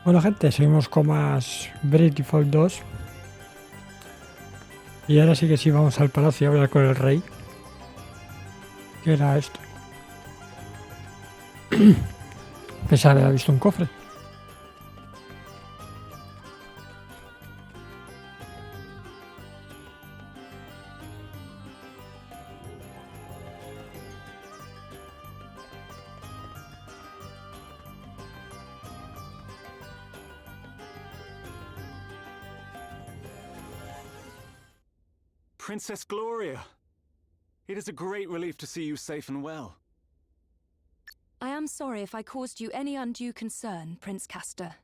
Bueno, gente, seguimos con más Default 2. Y ahora sí que sí, vamos al palacio a hablar con el rey. ¿Qué era esto? Pensaba que había visto un cofre. Princess Gloria, it is a great relief to see you safe and well. I am sorry if I caused you any undue concern, Prince Castor.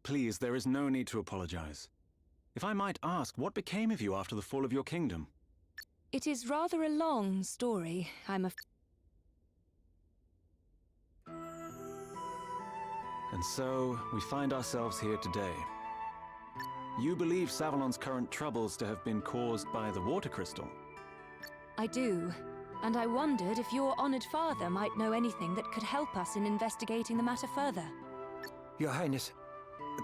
Please, there is no need to apologize. If I might ask, what became of you after the fall of your kingdom? It is rather a long story, I'm afraid. And so, we find ourselves here today. You believe Savalon's current troubles to have been caused by the water crystal? I do, and I wondered if your honored father might know anything that could help us in investigating the matter further. Your Highness,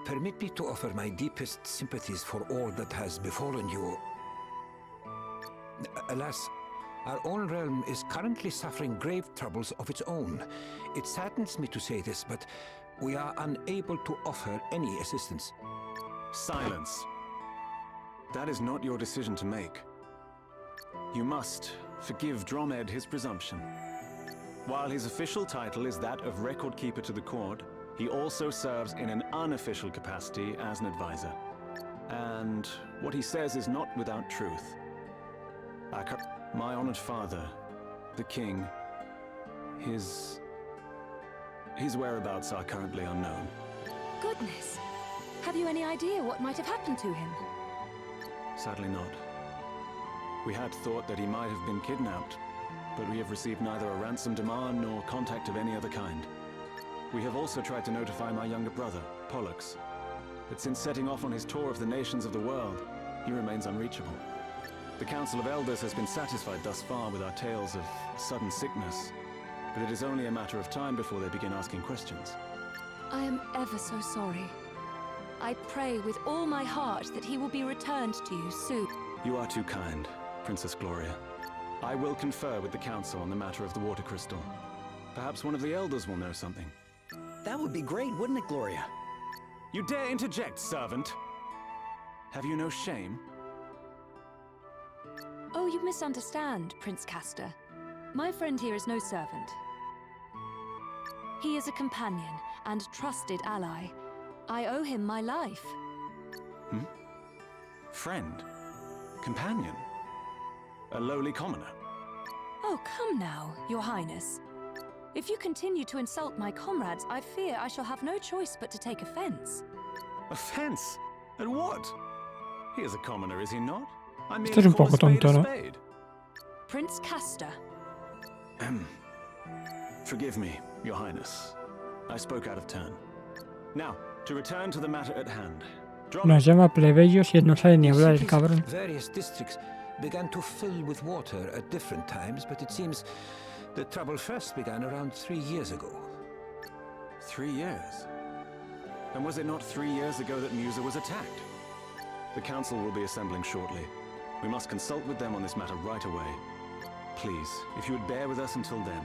permit me to offer my deepest sympathies for all that has befallen you. Alas, our own realm is currently suffering grave troubles of its own. It saddens me to say this, but we are unable to offer any assistance. Silence. That is not your decision to make. You must forgive Dromed his presumption. While his official title is that of Record Keeper to the court, he also serves in an unofficial capacity as an advisor. And what he says is not without truth. My honored father, the king, his whereabouts are currently unknown. Goodness! Have you any idea what might have happened to him? Sadly not. We had thought that he might have been kidnapped, but we have received neither a ransom demand nor contact of any other kind. We have also tried to notify my younger brother, Pollux, but since setting off on his tour of the nations of the world, he remains unreachable. The Council of Elders has been satisfied thus far with our tales of sudden sickness, but it is only a matter of time before they begin asking questions. I am ever so sorry. I pray with all my heart that he will be returned to you soon. You are too kind, Princess Gloria. I will confer with the Council on the matter of the water crystal. Perhaps one of the Elders will know something. That would be great, wouldn't it, Gloria? You dare interject, servant! Have you no shame? Oh, you misunderstand, Prince Castor. My friend here is no servant. He is a companion and trusted ally. I owe him my life. Friend? Companion? A lowly commoner? Oh, come now, Your Highness. If you continue to insult my comrades, I fear I shall have no choice but to take offense. Offense? At what? He is a commoner, is he not? I mean, Este es un poco tonto, ¿no? Prince Castor. Forgive me, Your Highness. I spoke out of turn. Now, to return to the matter at hand. Nos llama plebeyos y no sabe ni hablar el cabrón. Various districts began to fill with water at different times, but it seems the trouble first began around 3 years ago. 3 years? And was it not 3 years ago that Musa was attacked? The Council will be assembling shortly. We must consult with them on this matter right away. Please, if you would bear with us until then.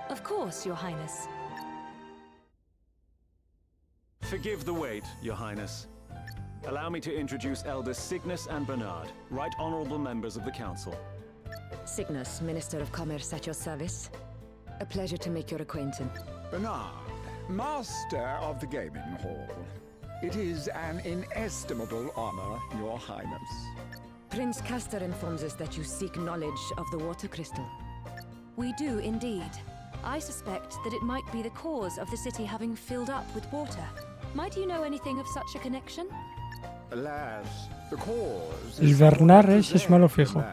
Of course, Your Highness. Forgive the wait, Your Highness. Allow me to introduce Elders Cygnus and Bernard, right honorable members of the Council. Cygnus, Minister of Commerce at your service. A pleasure to make your acquaintance. Bernard, Master of the Gaming Hall. It is an inestimable honor, Your Highness. Prince Castor informs us that you seek knowledge of the water crystal. We do indeed. I suspect that it might be the cause of the city having filled up with water. Might you know anything of such a connection? Alas, the cause El Bernard es malo fijo.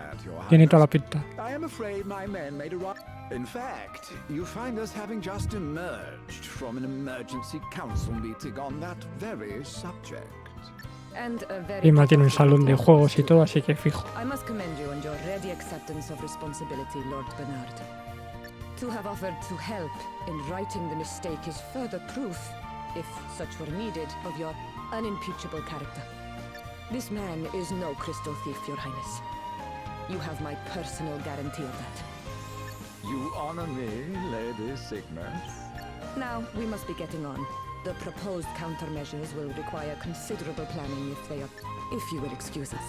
Tiene toda la pinta. I am afraid my men made a right. In fact, you find us having just emerged from an emergency council meeting on that very subject. And a very Lima tiene un salón de juegos y todo, así que fijo. I must commend you on your ready acceptance of responsibility, Lord Bernard. To have offered to help in righting the mistake is further proof if such were needed, of your unimpeachable character. This man is no crystal thief, Your Highness. You have my personal guarantee of that. You honor me, Lady Cygnus. Now, we must be getting on. The proposed countermeasures will require considerable planning if you will excuse us.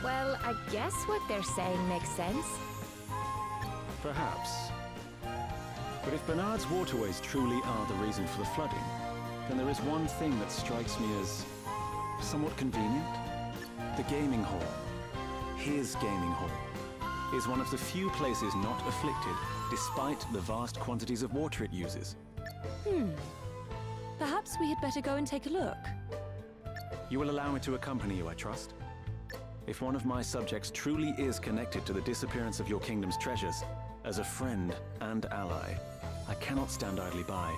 Well, I guess what they're saying makes sense. Perhaps. But if Bernard's waterways truly are the reason for the flooding, then there is one thing that strikes me as somewhat convenient. The gaming hall, his gaming hall, is one of the few places not afflicted, despite the vast quantities of water it uses. Perhaps we had better go and take a look. You will allow me to accompany you, I trust? If one of my subjects truly is connected to the disappearance of your kingdom's treasures, as a friend and ally, I cannot stand idly by.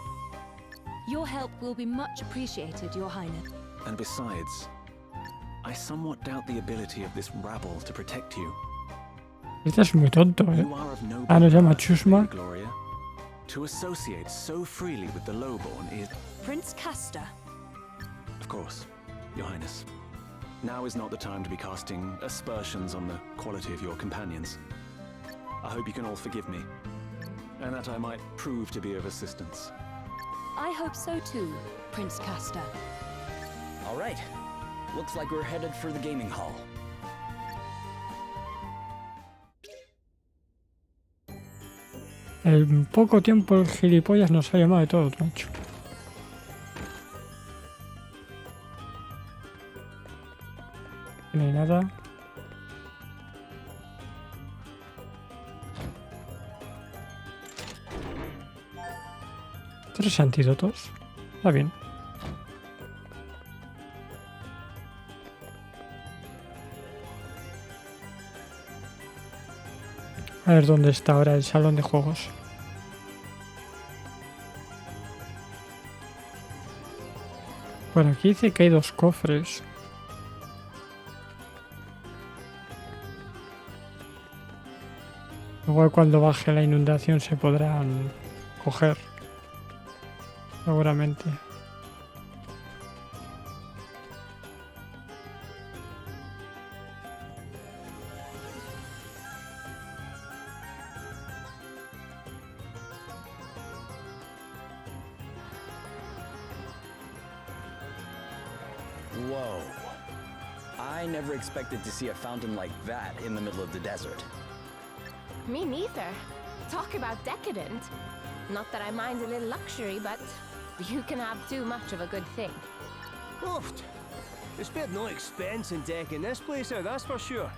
Your help will be much appreciated, Your Highness. And besides, I somewhat doubt the ability of this rabble to protect you. Este es muy tonto, ¿eh? You are of noble Ah, ¿no se llama birth, Chusma? Lady Gloria. To associate so freely with the lowborn is... Prince Castor. Of course, Your Highness. Now is not the time to be casting aspersions on the quality of your companions. I hope you can all forgive me, and that I might prove to be of assistance. I hope so too, Prince Castor. All right. Looks like we're headed for the gaming hall. En poco tiempo el gilipollas nos ha llamado de todo, macho. No hay nada. Tres antídotos. Está bien. A ver dónde está ahora el salón de juegos. Por aquí dice que hay dos cofres. Igual cuando baje la inundación se podrán coger. Seguramente. Whoa. I never expected to see a fountain like that in the middle of the desert. Me neither. Talk about decadent. Not that I mind a little luxury, but you can have too much of a good thing. Oof. There's been no expense in decking this place out, that's for sure.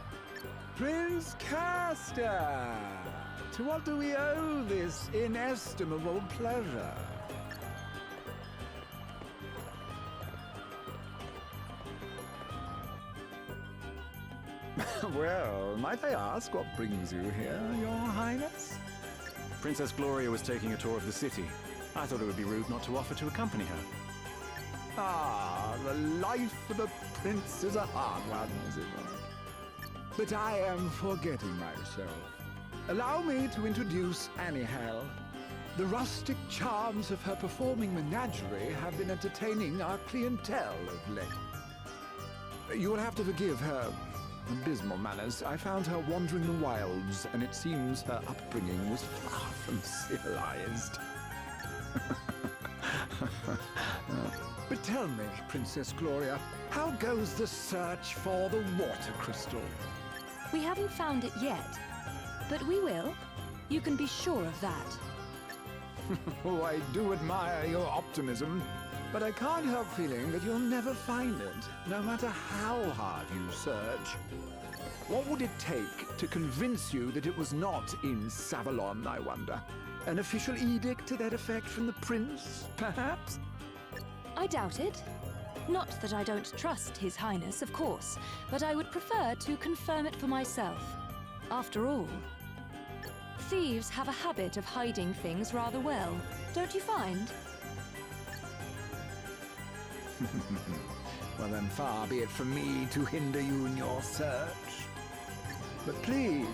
Prince Castor! To what do we owe this inestimable pleasure? Well, might I ask what brings you here, Your Highness? Princess Gloria was taking a tour of the city. I thought it would be rude not to offer to accompany her. Ah, the life of a prince is a hard one, is it not? But I am forgetting myself. Allow me to introduce Annie Hale. The rustic charms of her performing menagerie have been entertaining our clientele of late. You will have to forgive her abysmal manners. I found her wandering the wilds, and it seems her upbringing was far from civilized. But tell me, Princess Gloria, how goes the search for the water crystal? We haven't found it yet, but we will. You can be sure of that. Oh, I do admire your optimism, but I can't help feeling that you'll never find it, no matter how hard you search. What would it take to convince you that it was not in Savalon, I wonder? An official edict to that effect from the prince, perhaps? I doubt it. Not that I don't trust His Highness, of course, but I would prefer to confirm it for myself. After all, thieves have a habit of hiding things rather well, don't you find? Well then, far be it from me to hinder you in your search. But please,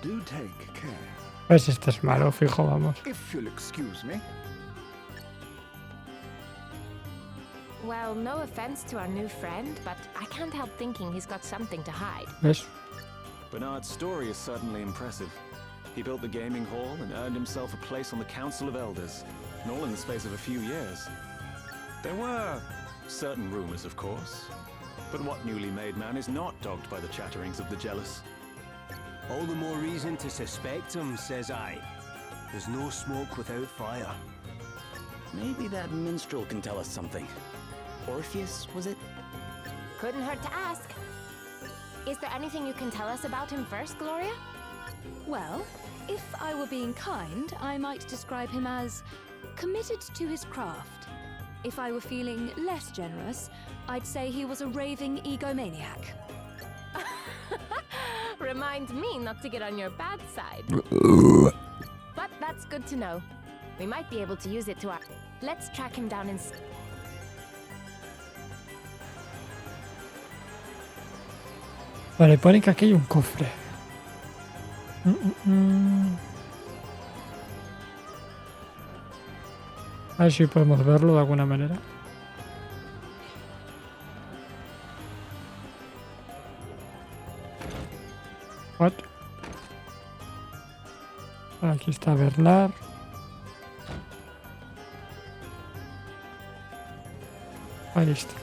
do take care. Pues este es malo, fijo, vamos. If you'll excuse me. Well, no offense to our new friend, but I can't help thinking he's got something to hide. ¿Ves? Bernard's story is certainly impressive. He built the gaming hall and earned himself a place on the Council of Elders, and all in the space of a few years. There were certain rumors, of course, but what newly made man is not dogged by the chatterings of the jealous? All the more reason to suspect him, says I. There's no smoke without fire. Maybe that minstrel can tell us something. Orpheus, was it? Couldn't hurt to ask. Is there anything you can tell us about him first, Gloria? Well, if I were being kind, I might describe him as committed to his craft. If I were feeling less generous, I'd say he was a raving egomaniac. Remind me not to get on your bad side. But that's good to know. We might be able to use it to our... Let's track him down and... Vale, pone que aquí hay un cofre. A ver si podemos verlo de alguna manera. What? Aquí está Bernard. Ahí está.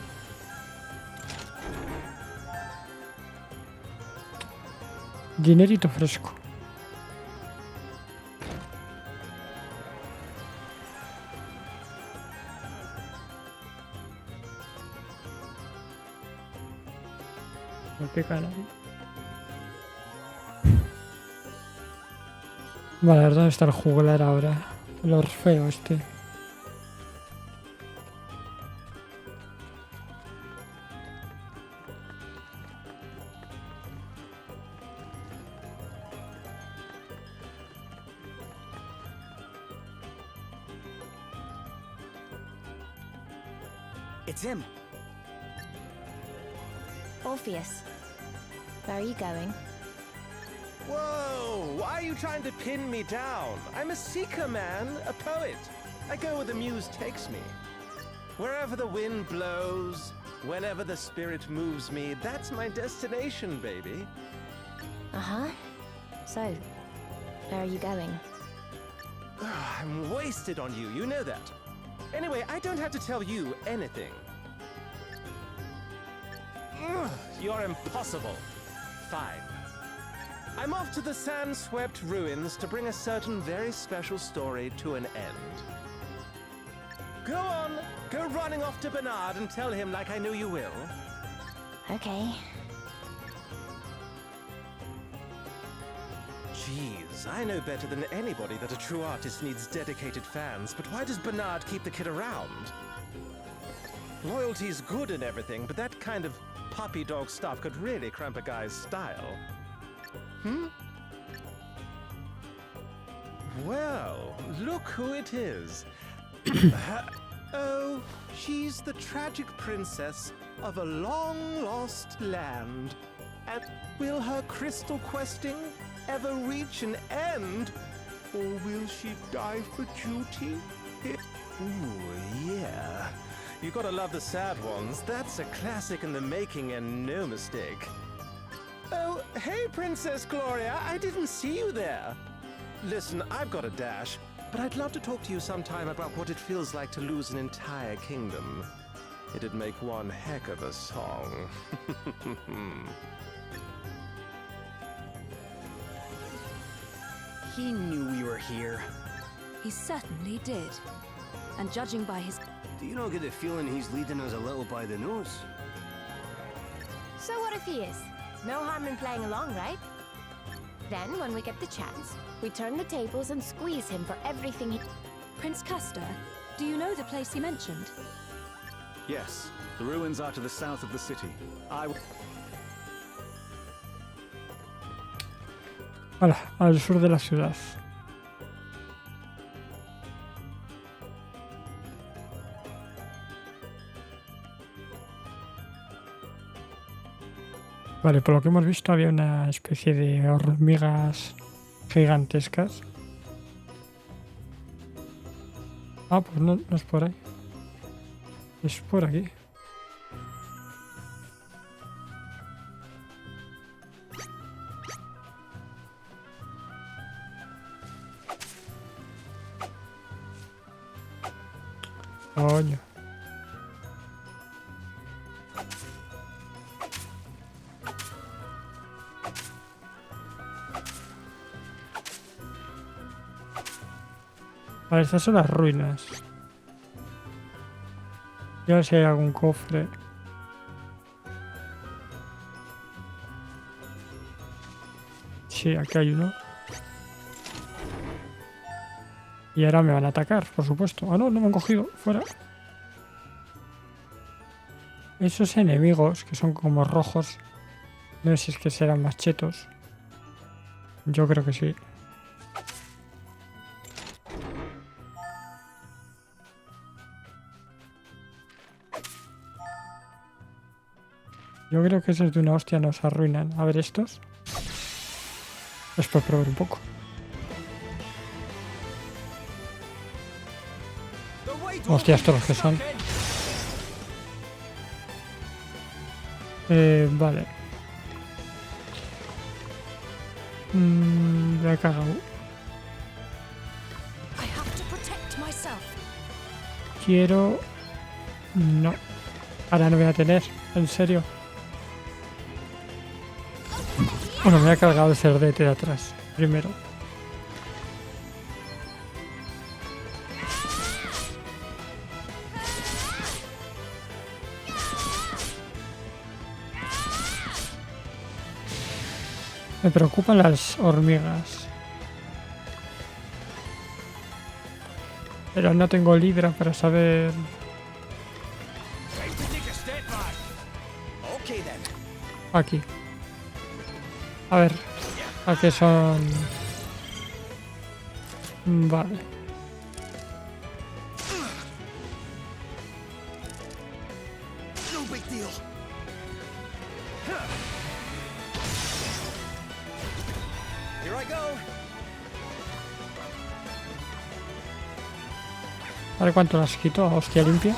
Dinerito fresco. No pica nadie. Vale, a ver dónde está el juglar ahora. El Orfeo este. It's him. Orpheus, where are you going? Whoa! Why are you trying to pin me down? I'm a seeker, man, a poet. I go where the muse takes me. Wherever the wind blows, whenever the spirit moves me, that's my destination, baby. Uh-huh. So, where are you going? I'm wasted on you, you know that. Anyway, I don't have to tell you anything. Ugh, you're impossible. Fine. I'm off to the sand-swept ruins to bring a certain very special story to an end. Go on, go running off to Bernard and tell him like I know you will. Okay. Jeez, I know better than anybody that a true artist needs dedicated fans, but why does Bernard keep the kid around? Loyalty's good and everything, but that kind of puppy dog stuff could really cramp a guy's style. Well, look who it is. Oh, she's the tragic princess of a long-lost land. And will her crystal questing ever reach an end? Or will she die for duty? Ooh, yeah. You gotta love the sad ones. That's a classic in the making and no mistake. Oh, hey, Princess Gloria. I didn't see you there. Listen, I've got a dash, but I'd love to talk to you sometime about what it feels like to lose an entire kingdom. It'd make one heck of a song. He knew we were here. He certainly did. And judging by his... Do you not get the feeling he's leading us a little by the nose? So what if he is? No harm in playing along, right? Then, when we get the chance, we turn the tables and squeeze him for everything he... Prince Castor, do you know the place he mentioned? Yes, the ruins are to the south of the city. Hola, al sur de la ciudad. Vale, por lo que hemos visto había una especie de hormigas gigantescas Ah, pues no, no es por ahí. Es por aquí. Coño. Vale, estas son las ruinas. Ya ver si hay algún cofre. Sí, aquí hay uno. Y ahora me van a atacar, por supuesto. Ah, no, no me han cogido. Fuera. Esos enemigos que son como rojos. No sé si es que serán más chetos. Yo creo que sí. Yo creo que esos de una hostia nos arruinan. A ver estos. Después probar un poco. Hostia, estos los que son. Vale. La he cagado. Quiero... No. Ahora no voy a tener. En serio. Bueno, me ha cargado el cerdete de atrás. Primero. Me preocupan las hormigas. Pero no tengo libra para saber... Aquí. A ver. ¿A qué son? Vale. A ver cuánto las quito a hostia limpia.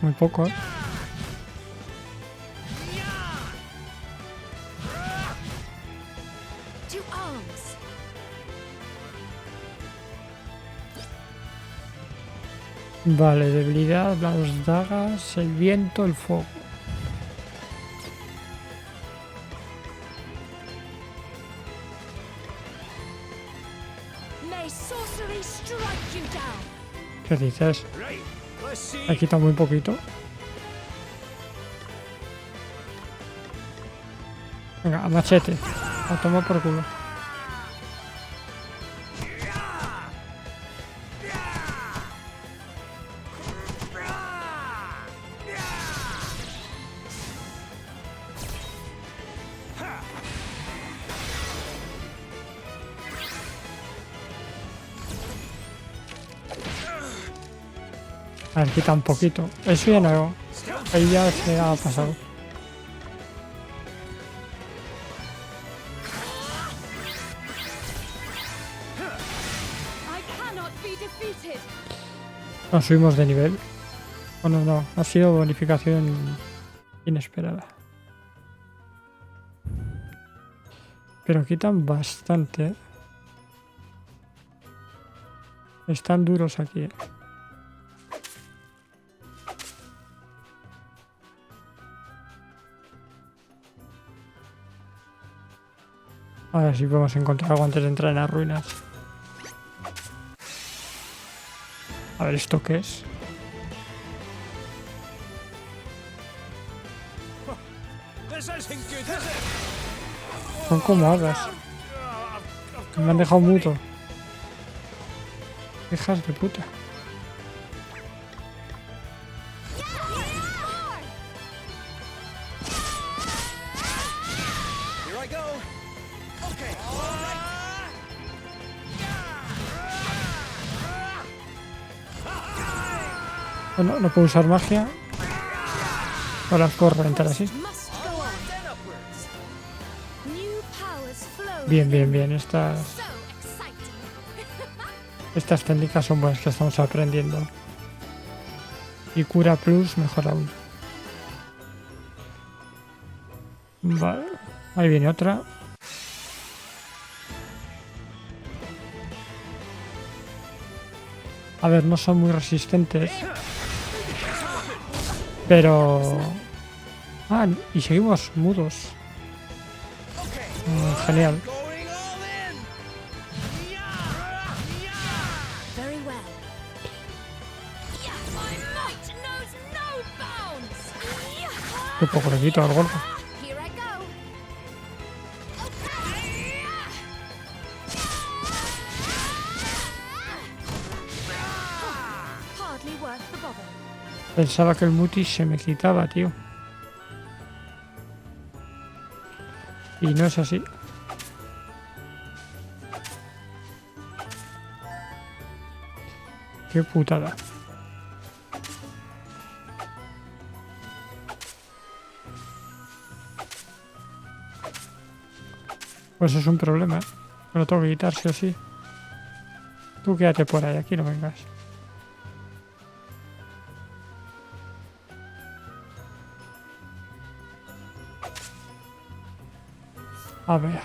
Muy poco, Vale, debilidad, las dagas, el viento, el fuego. ¿Qué dices? Me quita muy poquito. Venga, a machete. A tomar por culo. A ver, quita un poquito. Eso ya no. Ahí ya se ha pasado. Nos subimos de nivel. Bueno, no. Ha sido bonificación inesperada. Pero quitan bastante, ¿eh? Están duros aquí, ¿eh? A ver si podemos encontrar algo antes de entrar en las ruinas. A ver, ¿esto qué es? Son como hadas. Me han dejado mudo. Hijas de puta. Bueno, no puedo usar magia. Ahora puedo reventar así. Bien, bien, bien. Estas Estas técnicas son buenas que estamos aprendiendo. Y cura plus, mejor aún. Vale. Ahí viene otra. A ver, no son muy resistentes. Pero... Ah, y seguimos mudos. Genial. Very well. My might knows no bounds. Qué poco le quito al golpe. Here I go. Hardly worth the bother. Pensaba que el mutis se me quitaba, tío. Y no es así. Qué putada. Pues es un problema, ¿eh? Me lo tengo que quitar sí o sí. Tú quédate por ahí, aquí no vengas. A ver.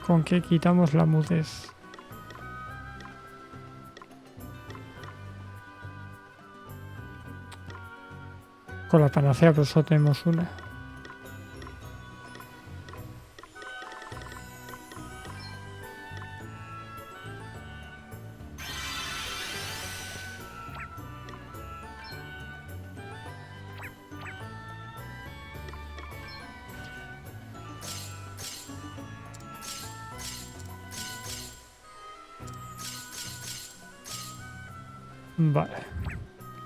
¿Con qué quitamos la mudez? Con la panacea, pero solo tenemos una. Vale.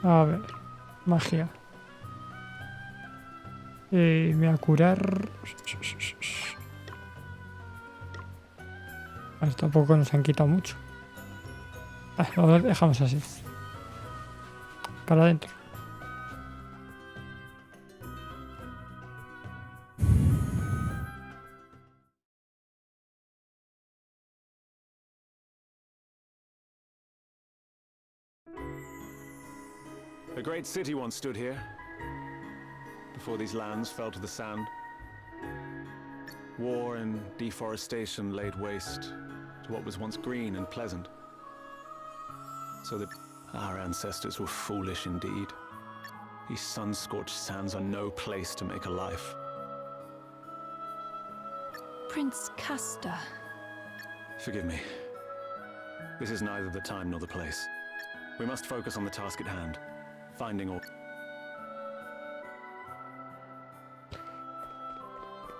A ver. Magia. Me voy a curar. Vale, tampoco nos han quitado mucho. Vale, lo dejamos así. Para adentro. A great city once stood here, before these lands fell to the sand. War and deforestation laid waste to what was once green and pleasant. So that our ancestors were foolish indeed. These sun-scorched sands are no place to make a life. Prince Castor. Forgive me. This is neither the time nor the place. We must focus on the task at hand. Finding all...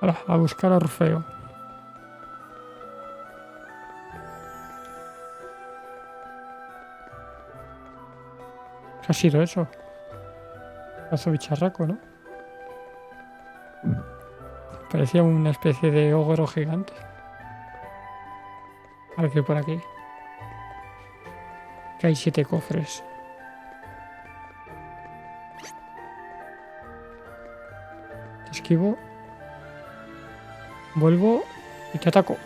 Ahora, a buscar a Orfeo. ¿Qué ha sido eso? Paso bicharraco, ¿no? Parecía una especie de ogro gigante. A ver qué hay por aquí. Que hay 7 cofres. Esquivo. Vuelvo y te ataco.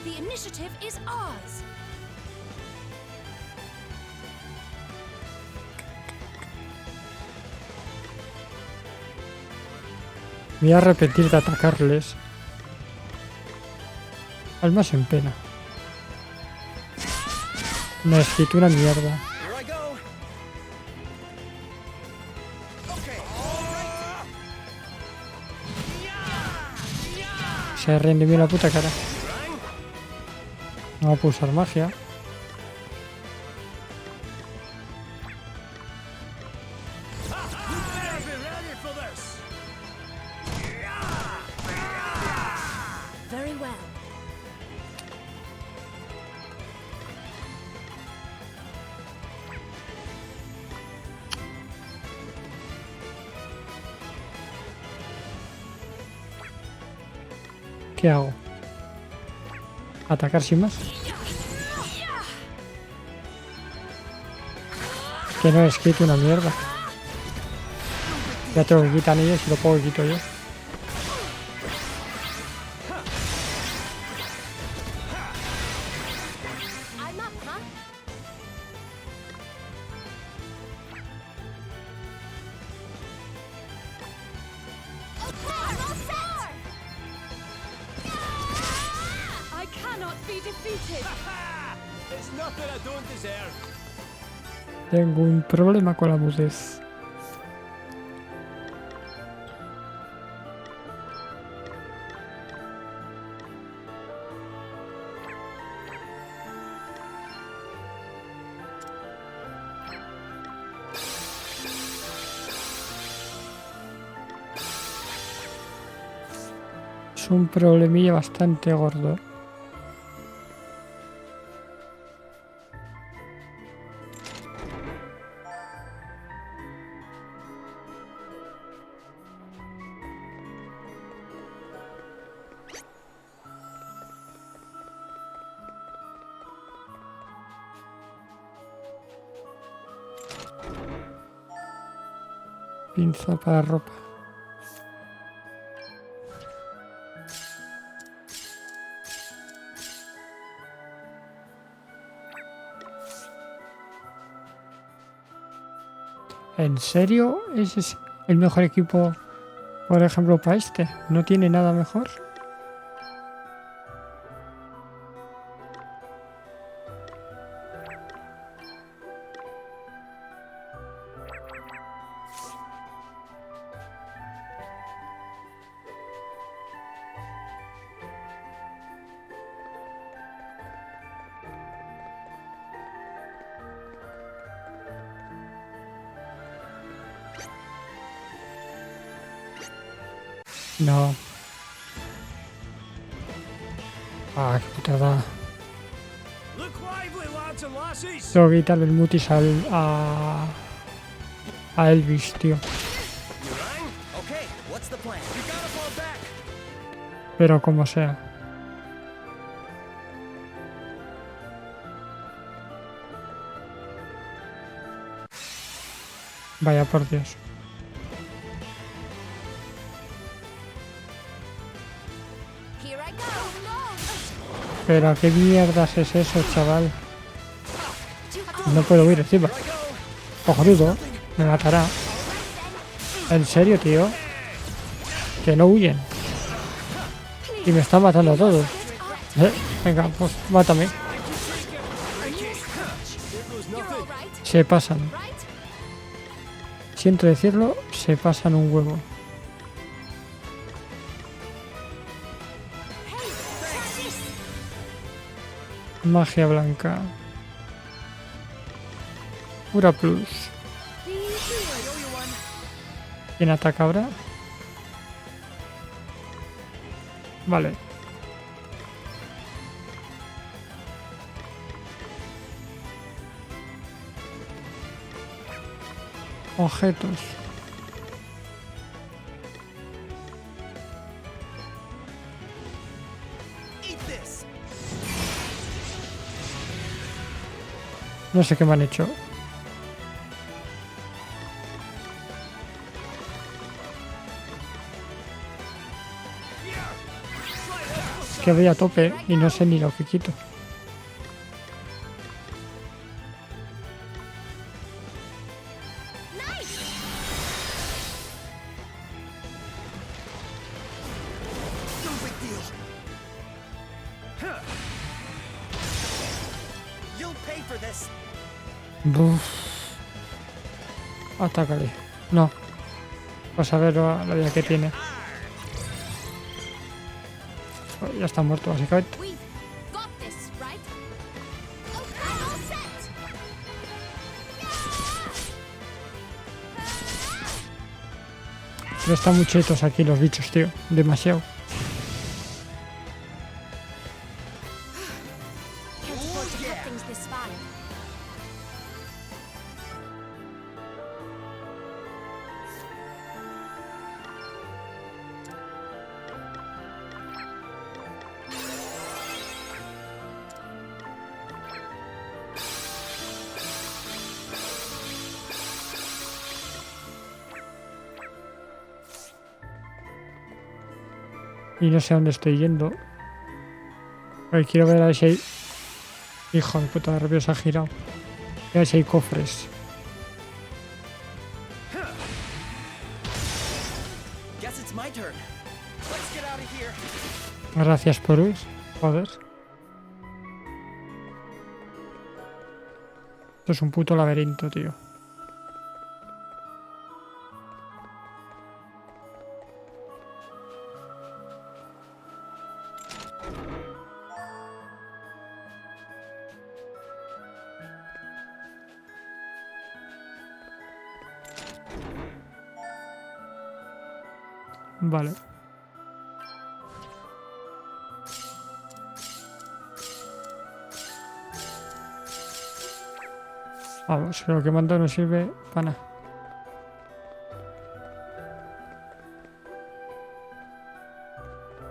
The initiative is ours. Voy a repetir de atacarles. Almas en pena. Me has quitado una mierda. Se rinde bien la puta cara. No va a pulsar magia. Very well. ¿Qué hago? ¿Atacar sin más? Que no he escrito una mierda. Ya tengo que quitar ellos y lo puedo quito yo. I'm up, huh? I cannot be defeated. It's nothing I don't deserve. Tengo un problema con la mudez. Es un problemilla bastante gordo. Pinza para ropa. ¿En serio? ¿Ese es el mejor equipo, por ejemplo, para este? ¿No tiene nada mejor? No. Ah, qué putada. Look lively, lads and lassies. Tengo que quitarle el mutis a Elvis, tío. You rang? Okay, what's the plan? You gotta fall back. Pero como sea. Vaya por Dios. Here I go. No. Pero qué mierdas es eso, chaval. No puedo huir encima. Cojonudo. Me matará. ¿En serio, tío? Que no huyen. Y me están matando a todos. Venga, pues mátame. Se pasan. Siento decirlo, se pasan un huevo. Magia blanca. Pura plus. ¿Quién ataca ahora? Vale. Objetos. No sé qué me han hecho. Es que voy a tope y no sé ni lo que quito. Buf. Atácale. No. Pues a ver la vida que tiene. Ya está muerto básicamente. We've got this, right? Okay, all set. Pero están muy chetos aquí los bichos, tío. Demasiado. Can't afford to cut things this fine. Y no sé a dónde estoy yendo. Ay, quiero ver a ver si hay... Hijo de puta, de repente se ha girado. A ver si hay cofres. Gracias por huir. Joder. Esto es un puto laberinto, tío. Vale. Vamos, que lo que mando no sirve para nada.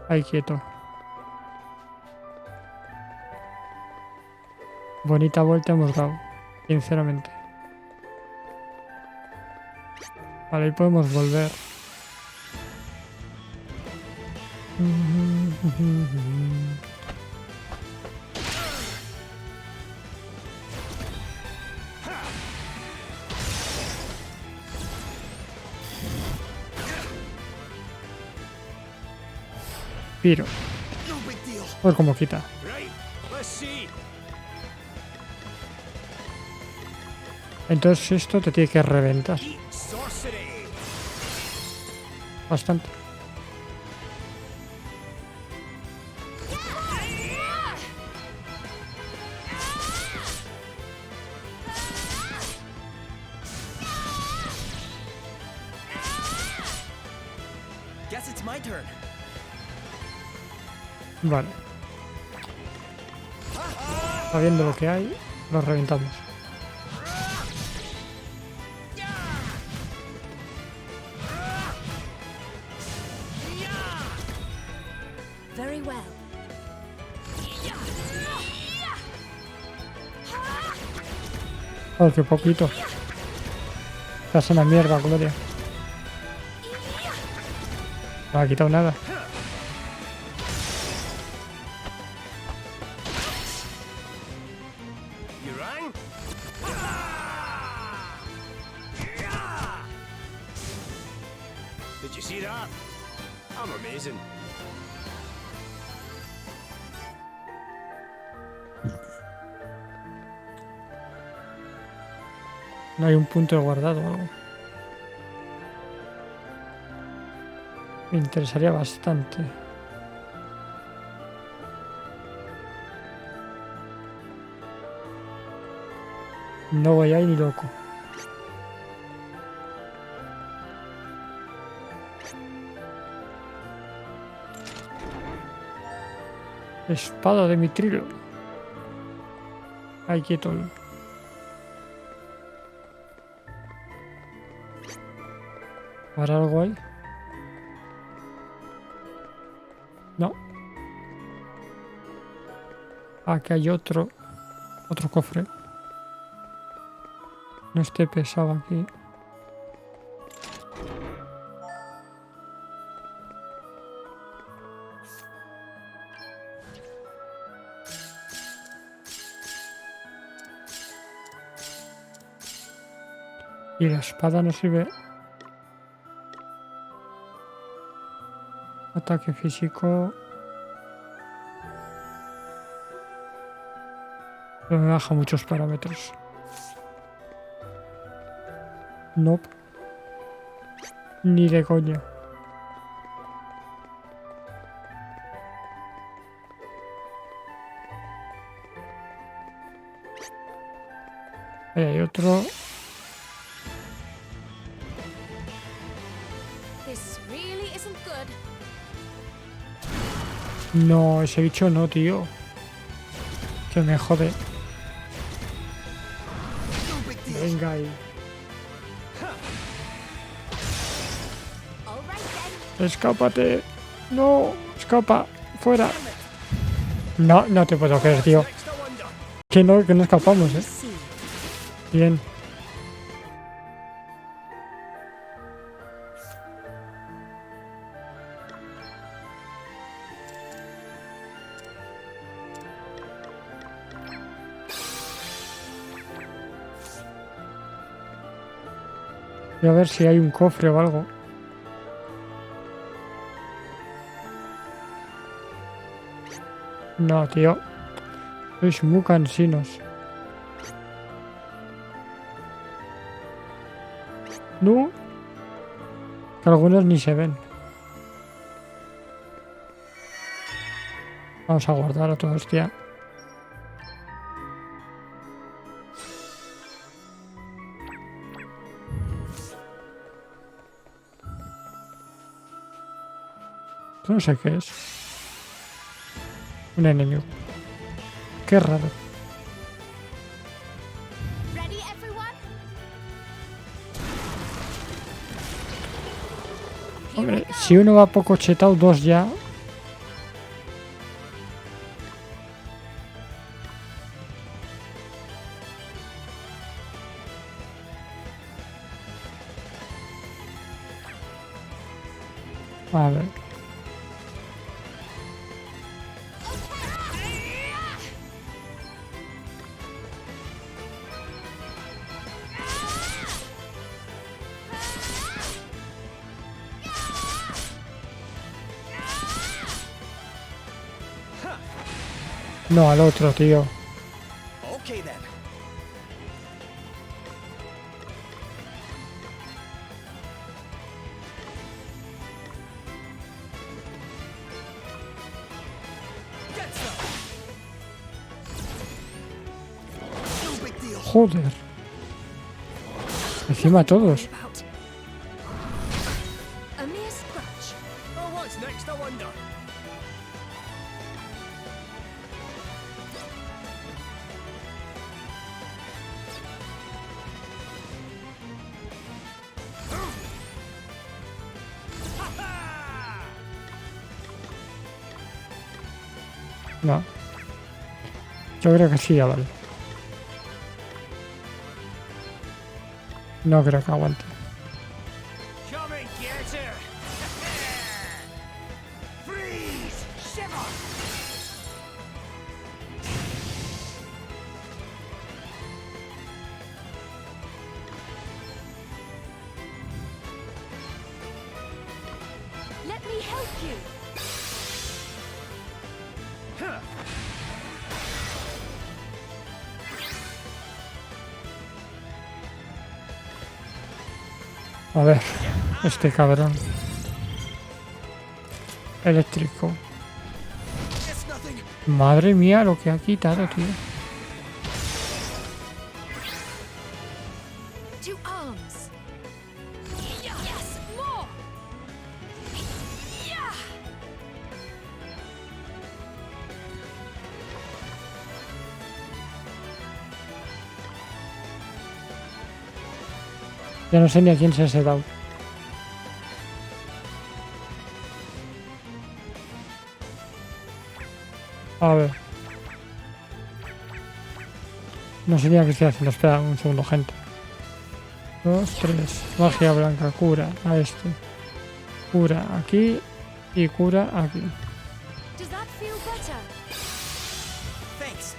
Ahí quieto. Bonita vuelta hemos dado, sinceramente. Vale, ahí podemos volver. Piro. A ver cómo quita. Entonces esto te tiene que reventar. Bastante. Vale. Sabiendo lo que hay, lo reventamos. Very well. Oh, qué poquito. Estás en la mierda, Gloria. No ha quitado nada. Did you see that? I'm amazing. No hay un punto de guardado o algo. Me interesaría bastante. No voy ahí ni loco. Espada de mitrilo. Ahí quieto. ¿Habrá algo ahí? No. Aquí hay otro cofre. No esté pesado aquí. Y la espada no sirve. Ataque físico. Pero me baja muchos parámetros. Nope. Ni de coña. Ahí hay otro. No, ese bicho no, tío. Que me jode. Venga ahí. Escápate. No, escapa. Fuera. No, no te puedo creer, tío. Que no escapamos, Bien. Voy a ver si hay un cofre o algo. No, tío. Sois muy cansinos. No. Que algunos ni se ven. Vamos a guardar a todos, tía. No sé qué es. Un enemigo. Qué raro. Ready, everyone? Hombre, si uno va poco chetado, dos ya. A ver. No, al otro, tío. Okay then. Get some. No big deal. Joder. Encima todos. A mere scratch. Oh, what's next, I wonder? No. Yo creo que sí, ya vale. No creo que aguante. Come and get her. Freeze! Shiver! Let me help you. A ver. Este cabrón. Eléctrico. It's nothing. Madre mía, lo que ha quitado, tío. To arms. Yes, more. Yeah. Ya no sé ni a quién se ha dado. A ver. No sé ni a qué estoy haciendo. Espera un segundo, gente. 2, 3. Magia blanca. Cura a este. Cura aquí. Y cura aquí. Does that feel better? Thanks.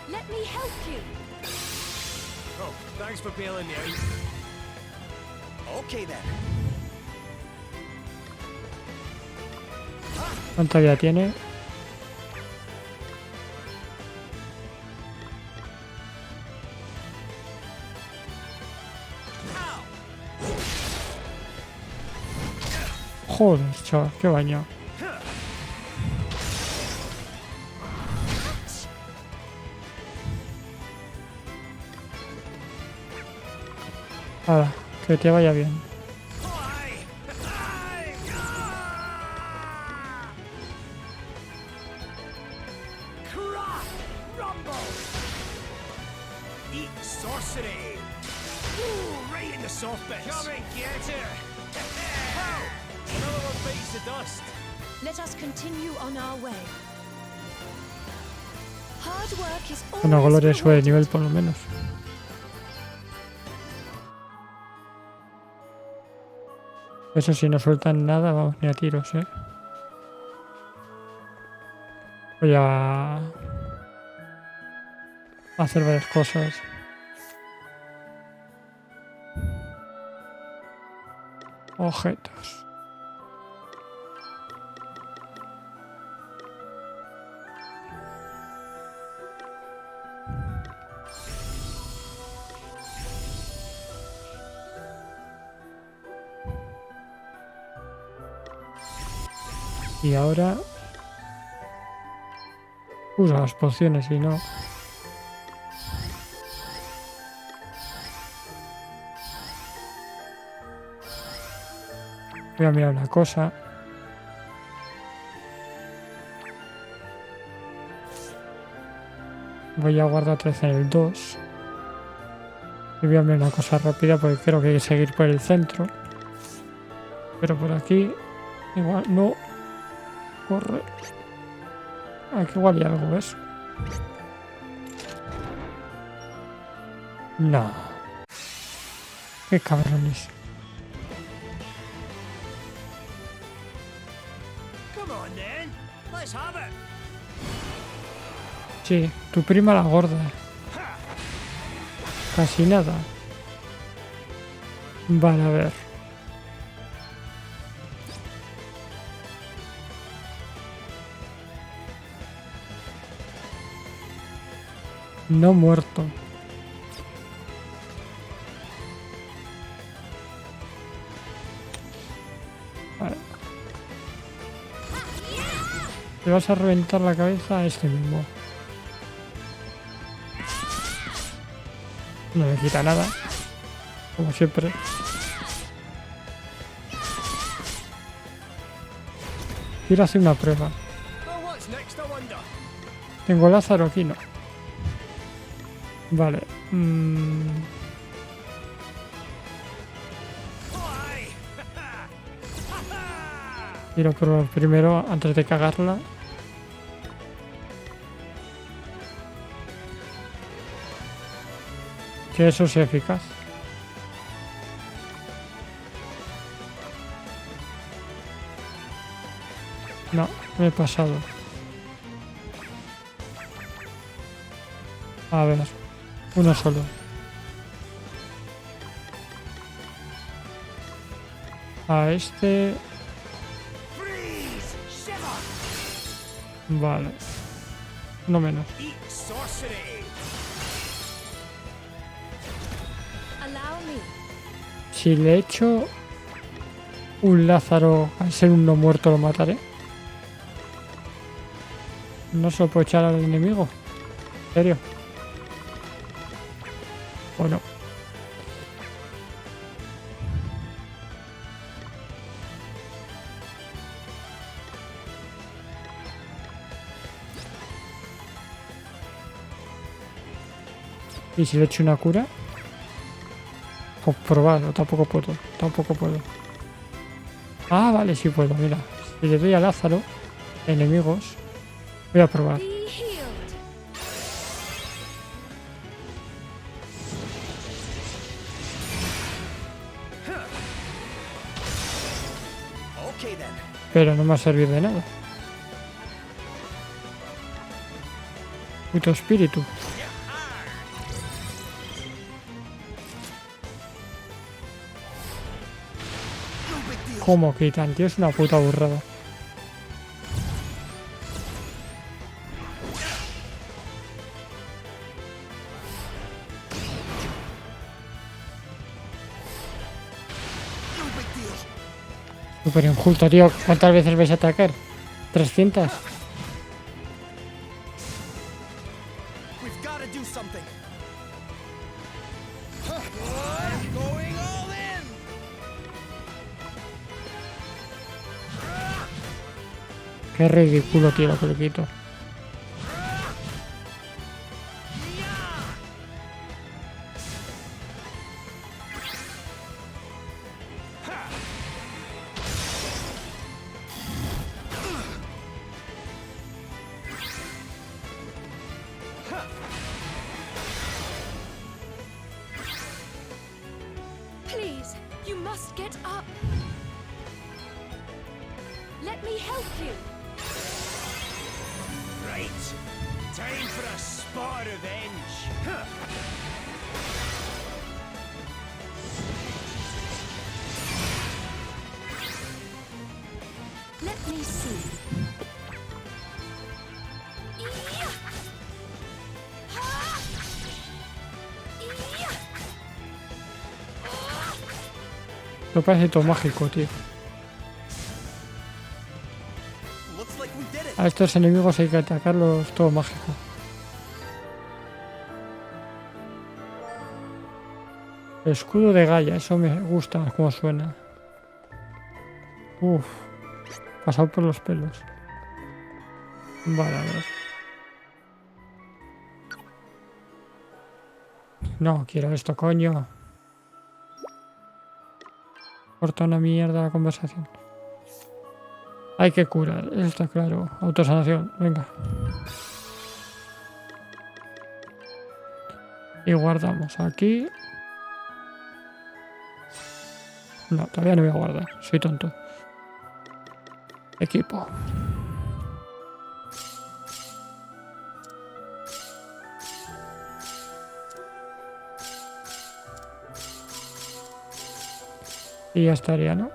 Let me help you. Oh, thanks for bailing me out. Okay then. ¿Cuánta vida tiene? Joder, chaval, qué baño. Ahora, que te vaya bien. Eat sorcery. Ooh, right in the soft bits. Come and get her. How? Another one bites the dust. Let us continue on our way. Hard work is Una always gloria sube de rewarded. nivel por lo menos. Eso sí, no sueltan nada, vamos, ni a tiros, Voy a hacer varias cosas. Objetos. Y ahora usa las pociones y no. Voy a mirar una cosa. Voy a guardar 13 en el 2. Y voy a mirar una cosa rápida porque creo que hay que seguir por el centro. Pero por aquí igual no. Corre. Aquí igual hay algo, ¿ves? No. Qué cabrones. Come on then, let's have it. Sí, tu prima la gorda. Casi nada. Vale, a ver. No muerto. Vale. Le vas a reventar la cabeza a este mismo. No me quita nada. Como siempre. Quiero hacer una prueba. Well, what's next, I wonder? Tengo Lázaro aquí, no. Vale. Why? Quiero probar primero antes de cagarla. Que eso sea eficaz. No, me he pasado. A ver, uno solo. A este. Freeze! Shiver! Vale. No menos. Eat sorcery! Allow me. Si le echo un Lázaro al ser un no muerto lo mataré. No se lo puedo echar al enemigo. ¿En serio? ¿O no? ¿Y si le echo una cura? Pues probar, o tampoco puedo. Tampoco puedo. Ah, vale, sí puedo, mira. Si le doy a Lázaro, enemigos, voy a probar. Be healed. Okay then. Pero no me ha servido de nada. Puto espíritu. ¿Cómo quitan, tío? Es una puta burrada. Súper injusto, tío. ¿Cuántas veces vais a atacar? ¿300? We've got to do something. I'm going all in. Qué ridículo, tío, lo que le quito. Please, you must get up. Let me help you. Right. Time for a spot of revenge. Huh. Lo parece todo mágico, tío. Looks like we did it. A estos enemigos hay que atacarlos todo mágico. Escudo de Gaia, eso me gusta como suena. Uf, pasado por los pelos. Vale, a ver. No, quiero esto, coño. Corta una mierda la conversación. Hay que curar, eso está claro. Autosanación, venga. Y guardamos aquí. No, todavía no voy a guardar. Soy tonto. Equipo. Y ya estaría, ¿no?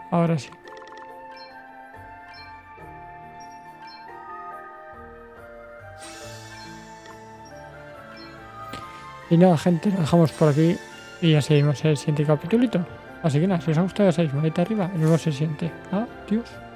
Ahora sí. Y nada, gente, lo dejamos por aquí y ya seguimos el siguiente capitulito. Así que nada, si os ha gustado ya sabéis, manita arriba y luego se siente. Adiós.